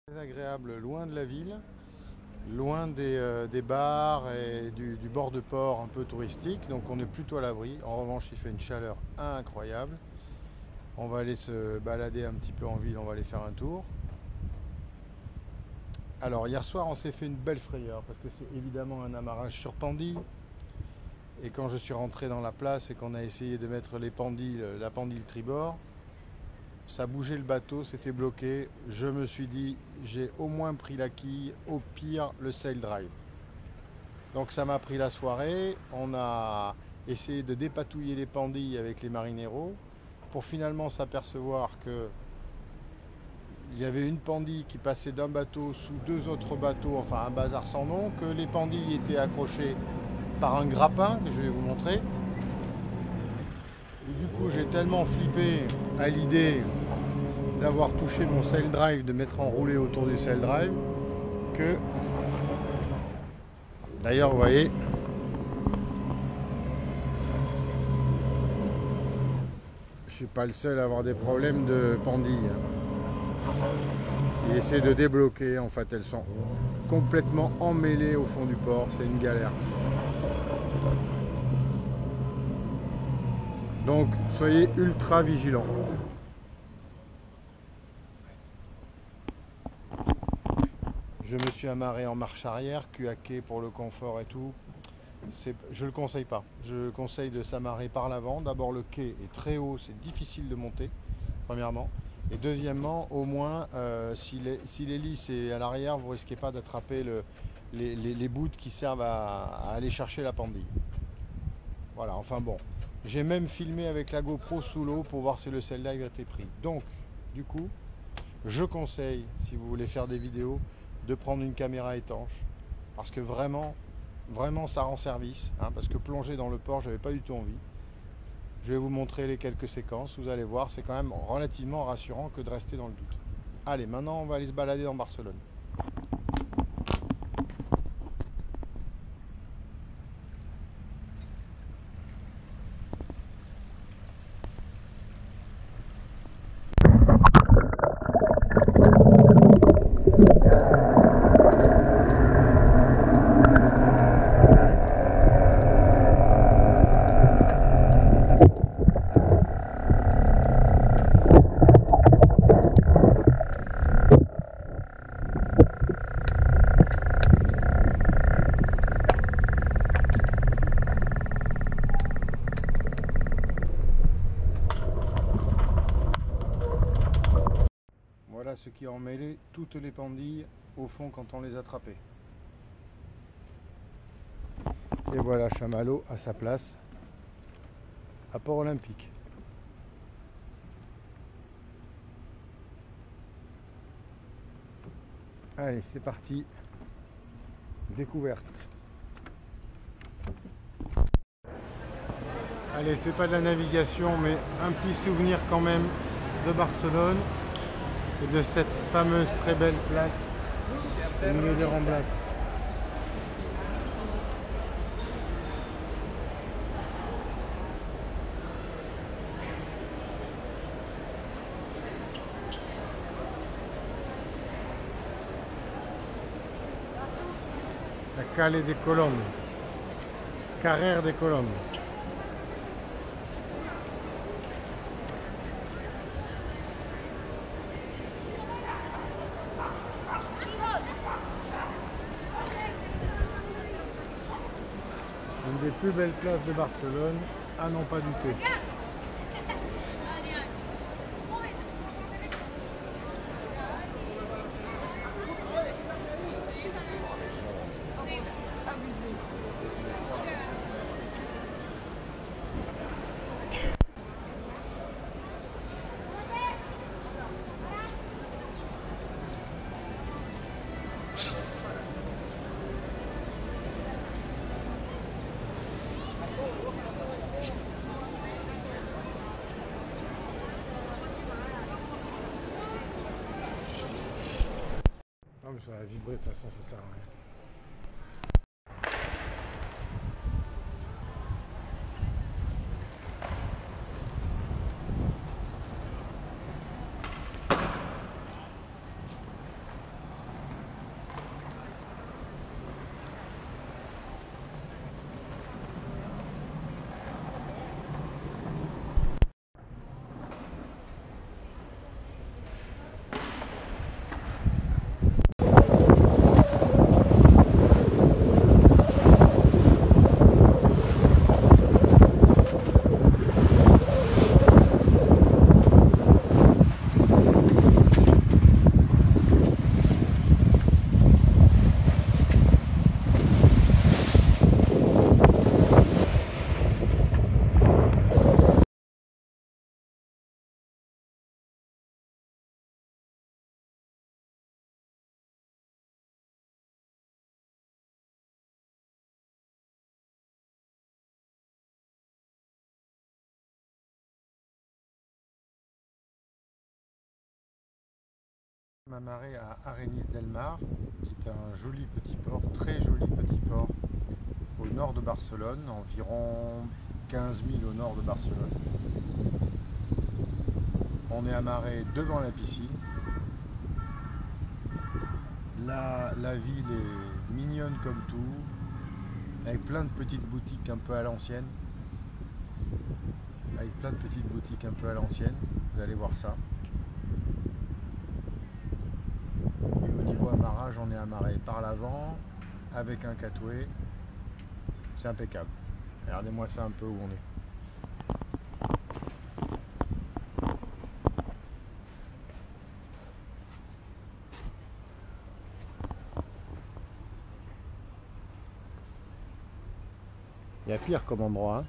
Très agréable, loin de la ville, loin des bars et du bord de port un peu touristique, donc on est plutôt à l'abri. En revanche, il fait une chaleur incroyable. On va aller se balader un petit peu en ville, on va aller faire un tour. Alors hier soir, on s'est fait une belle frayeur parce que c'est évidemment un amarrage sur pendille. Et quand je suis rentré dans la place et qu'on a essayé de mettre les pendiles, la pendile tribord, ça bougeait le bateau, c'était bloqué. Je me suis dit, j'ai au moins pris la quille, au pire le sail drive. Donc ça m'a pris la soirée. On a essayé de dépatouiller les pendilles avec les marineros pour finalement s'apercevoir que il y avait une pendille qui passait d'un bateau sous deux autres bateaux, enfin un bazar sans nom, que les pendilles étaient accrochées par un grappin que je vais vous montrer. Et du coup j'ai tellement flippé à l'idée d'avoir touché mon sail drive, de m'être enroulé autour du sail drive, que d'ailleurs vous voyez, je suis pas le seul à avoir des problèmes de pendille. Il essaie de débloquer, en fait elles sont complètement emmêlées au fond du port, c'est une galère. Donc soyez ultra vigilants. Je me suis amarré en marche arrière, cul à quai pour le confort et tout. Je ne le conseille pas. Je conseille de s'amarrer par l'avant. D'abord le quai est très haut, c'est difficile de monter, premièrement. Et deuxièmement, au moins, si l'hélice est à l'arrière, vous ne risquez pas d'attraper les bouts qui servent à aller chercher la pendille. Voilà, enfin bon. J'ai même filmé avec la GoPro sous l'eau pour voir si le sail dive était pris. Donc, du coup, je conseille, si vous voulez faire des vidéos, de prendre une caméra étanche. Parce que vraiment, vraiment ça rend service. Hein, parce que plonger dans le port, j'avais pas du tout envie. Je vais vous montrer les quelques séquences. Vous allez voir, c'est quand même relativement rassurant que de rester dans le doute. Allez, maintenant on va aller se balader dans Barcelone. Voilà ce qui a emmêlé toutes les pendilles au fond quand on les attrapait. Et voilà Chamallow à sa place à Port-Olympique. Allez, c'est parti. Découverte. Allez, c'est pas de la navigation, mais un petit souvenir quand même de Barcelone et de cette fameuse très belle place au milieu des Ramblas. La Calle de Colom, Carrer de Colom. Une des plus belles places de Barcelone, à n'en pas douter. Non mais ça va vibrer de toute façon, ça sert à rien. M'amarrer à Arenis del Mar, qui est un joli petit port, très joli petit port, au nord de Barcelone, environ 15 000 au nord de Barcelone. On est amarré devant la piscine. La ville est mignonne comme tout, avec plein de petites boutiques un peu à l'ancienne. Vous allez voir ça. Et au niveau amarrage, on est amarré par l'avant, avec un catoué. C'est impeccable. Regardez-moi ça un peu où on est. Il y a pire comme endroit, hein.